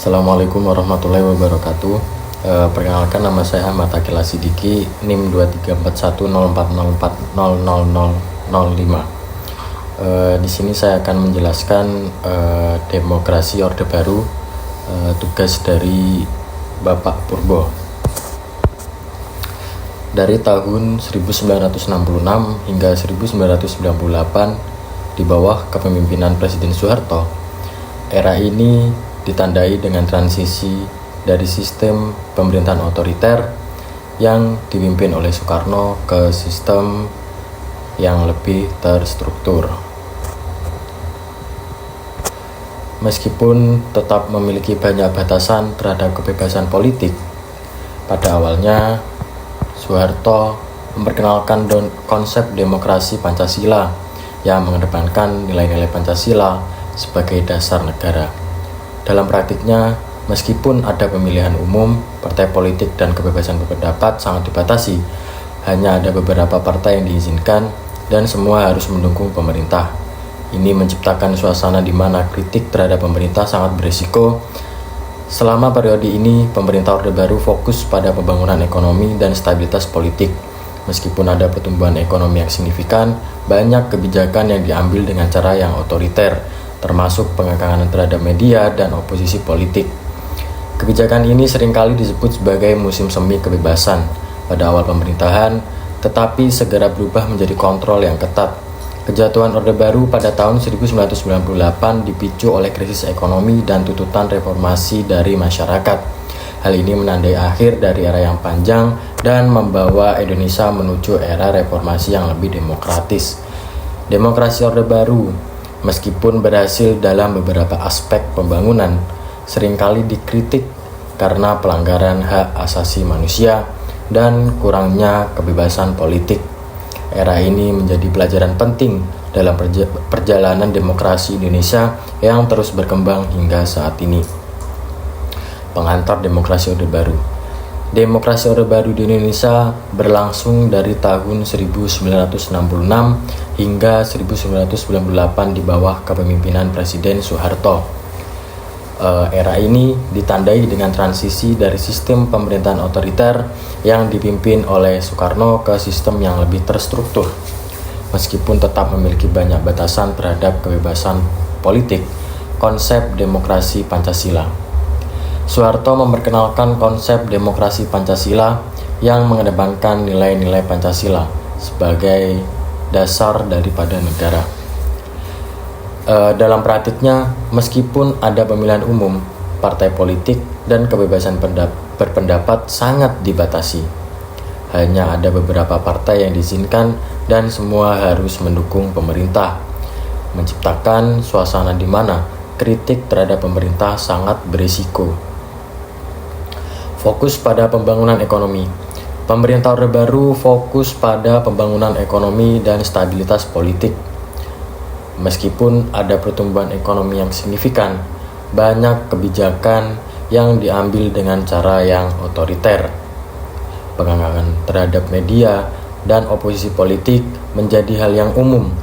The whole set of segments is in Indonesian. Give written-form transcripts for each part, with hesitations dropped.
Assalamualaikum warahmatullahi wabarakatuh. Perkenalkan, nama saya Ahmad Akila Sidiki, NIM 23410404000005. Di sini saya akan menjelaskan demokrasi Orde Baru, tugas dari Bapak Purbo. Dari tahun 1966 hingga 1998 di bawah kepemimpinan Presiden Soeharto, era ini ditandai dengan transisi dari sistem pemerintahan otoriter yang dipimpin oleh Soekarno ke sistem yang lebih terstruktur. Meskipun tetap memiliki banyak batasan terhadap kebebasan politik, pada awalnya Soeharto memperkenalkan konsep demokrasi Pancasila yang mengedepankan nilai-nilai Pancasila sebagai dasar negara. Dalam praktiknya, meskipun ada pemilihan umum, partai politik dan kebebasan berpendapat sangat dibatasi. Hanya ada beberapa partai yang diizinkan dan semua harus mendukung pemerintah. Ini menciptakan suasana di mana kritik terhadap pemerintah sangat berisiko. Selama periode ini, pemerintah Orde Baru fokus pada pembangunan ekonomi dan stabilitas politik. Meskipun ada pertumbuhan ekonomi yang signifikan, banyak kebijakan yang diambil dengan cara yang otoriter, termasuk pengekangan terhadap media dan oposisi politik. Kebijakan ini seringkali disebut sebagai musim semi kebebasan pada awal pemerintahan, tetapi segera berubah menjadi kontrol yang ketat. Kejatuhan Orde Baru pada tahun 1998 dipicu oleh krisis ekonomi dan tuntutan reformasi dari masyarakat. Hal ini menandai akhir dari era yang panjang dan membawa Indonesia menuju era reformasi yang lebih demokratis. Demokrasi Orde Baru, meskipun berhasil dalam beberapa aspek pembangunan, seringkali dikritik karena pelanggaran hak asasi manusia dan kurangnya kebebasan politik. Era ini menjadi pelajaran penting dalam perjalanan demokrasi Indonesia yang terus berkembang hingga saat ini. Pengantar demokrasi Orde Baru. Demokrasi Orde Baru di Indonesia berlangsung dari tahun 1966 hingga 1998 di bawah kepemimpinan Presiden Soeharto. Era ini ditandai dengan transisi dari sistem pemerintahan otoriter yang dipimpin oleh Soekarno ke sistem yang lebih terstruktur. Meskipun tetap memiliki banyak batasan terhadap kebebasan politik, konsep demokrasi Pancasila. Soeharto memperkenalkan konsep demokrasi Pancasila yang mengedepankan nilai-nilai Pancasila sebagai dasar daripada negara. Dalam praktiknya, meskipun ada pemilihan umum, partai politik dan kebebasan berpendapat sangat dibatasi. Hanya ada beberapa partai yang diizinkan dan semua harus mendukung pemerintah, menciptakan suasana di mana kritik terhadap pemerintah sangat berisiko. Fokus pada pembangunan ekonomi. Pemerintah Orde Baru fokus pada pembangunan ekonomi dan stabilitas politik. Meskipun ada pertumbuhan ekonomi yang signifikan, banyak kebijakan yang diambil dengan cara yang otoriter. Pengekangan terhadap media dan oposisi politik menjadi hal yang umum,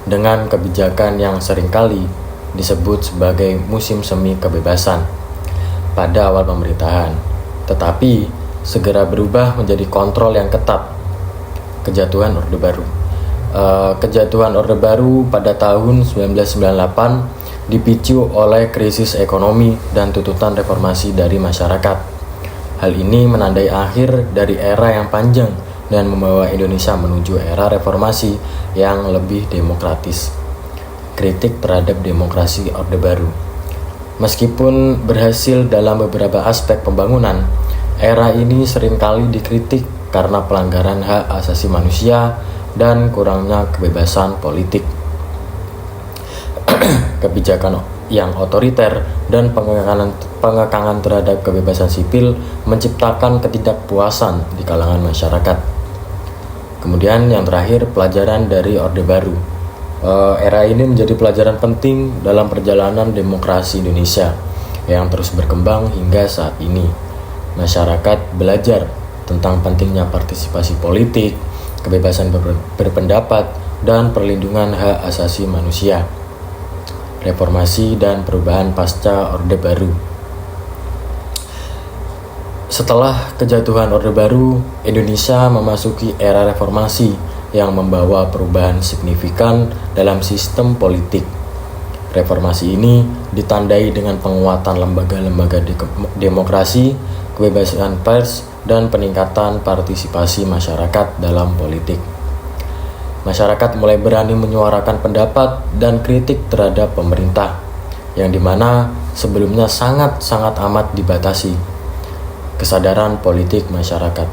dengan kebijakan yang seringkali disebut sebagai musim semi kebebasan pada awal pemerintahan, tetapi segera berubah menjadi kontrol yang ketat. Kejatuhan Orde Baru. Kejatuhan Orde Baru pada tahun 1998 dipicu oleh krisis ekonomi dan tuntutan reformasi dari masyarakat. Hal ini menandai akhir dari era yang panjang dan membawa Indonesia menuju era reformasi yang lebih demokratis. Kritik terhadap demokrasi Orde Baru. Meskipun berhasil dalam beberapa aspek pembangunan, era ini seringkali dikritik karena pelanggaran hak asasi manusia dan kurangnya kebebasan politik. Kebijakan yang otoriter dan pengekangan terhadap kebebasan sipil menciptakan ketidakpuasan di kalangan masyarakat. Kemudian yang terakhir, pelajaran dari Orde Baru. Era ini menjadi pelajaran penting dalam perjalanan demokrasi Indonesia yang terus berkembang hingga saat ini. Masyarakat belajar tentang pentingnya partisipasi politik, kebebasan berpendapat, dan perlindungan hak asasi manusia. Reformasi dan perubahan pasca Orde Baru. Setelah kejatuhan Orde Baru, Indonesia memasuki era reformasi yang membawa perubahan signifikan dalam sistem politik. Reformasi ini ditandai dengan penguatan lembaga-lembaga demokrasi, kebebasan pers, dan peningkatan partisipasi masyarakat dalam politik. Masyarakat mulai berani menyuarakan pendapat dan kritik terhadap pemerintah, yang dimana sebelumnya sangat amat dibatasi kesadaran politik masyarakat.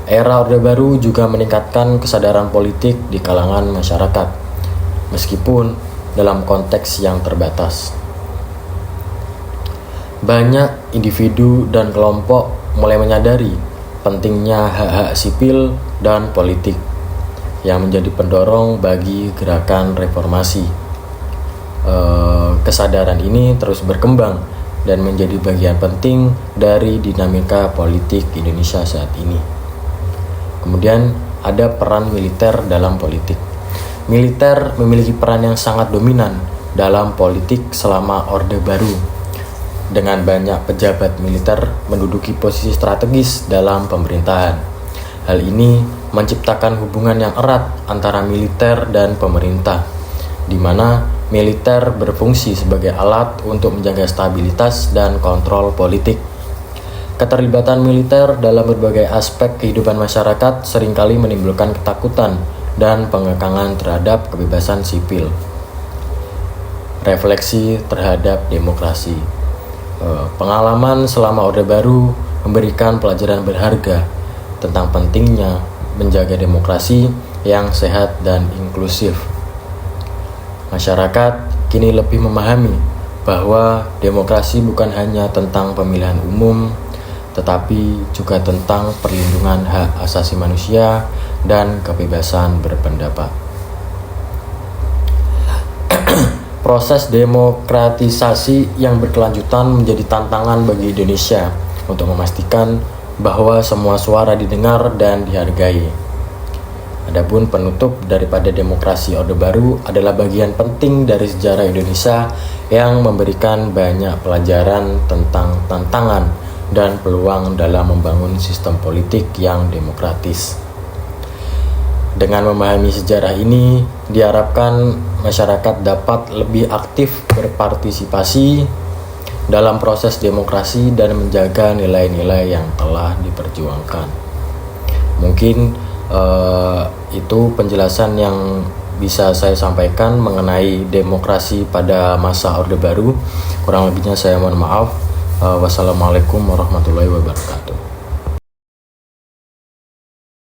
Era Orde Baru juga meningkatkan kesadaran politik di kalangan masyarakat, meskipun dalam konteks yang terbatas. Banyak individu dan kelompok mulai menyadari pentingnya hak-hak sipil dan politik yang menjadi pendorong bagi gerakan reformasi. Kesadaran ini terus berkembang dan menjadi bagian penting dari dinamika politik Indonesia saat ini. Kemudian ada peran militer dalam politik. Militer memiliki peran yang sangat dominan dalam politik selama Orde Baru, dengan banyak pejabat militer menduduki posisi strategis dalam pemerintahan. Hal ini menciptakan hubungan yang erat antara militer dan pemerintah, di mana militer berfungsi sebagai alat untuk menjaga stabilitas dan kontrol politik. Keterlibatan militer dalam berbagai aspek kehidupan masyarakat seringkali menimbulkan ketakutan dan pengekangan terhadap kebebasan sipil. Refleksi terhadap demokrasi. Pengalaman selama Orde Baru memberikan pelajaran berharga tentang pentingnya menjaga demokrasi yang sehat dan inklusif. Masyarakat kini lebih memahami bahwa demokrasi bukan hanya tentang pemilihan umum, tetapi juga tentang perlindungan hak asasi manusia dan kebebasan berpendapat. Proses demokratisasi yang berkelanjutan menjadi tantangan bagi Indonesia untuk memastikan bahwa semua suara didengar dan dihargai. Adapun penutup daripada demokrasi Orde Baru adalah bagian penting dari sejarah Indonesia yang memberikan banyak pelajaran tentang tantangan dan peluang dalam membangun sistem politik yang demokratis. Dengan memahami sejarah ini, diharapkan masyarakat dapat lebih aktif berpartisipasi dalam proses demokrasi dan menjaga nilai-nilai yang telah diperjuangkan. Mungkin itu penjelasan yang bisa saya sampaikan mengenai demokrasi pada masa Orde Baru. Kurang lebihnya saya mohon maaf. Wassalamualaikum warahmatullahi wabarakatuh.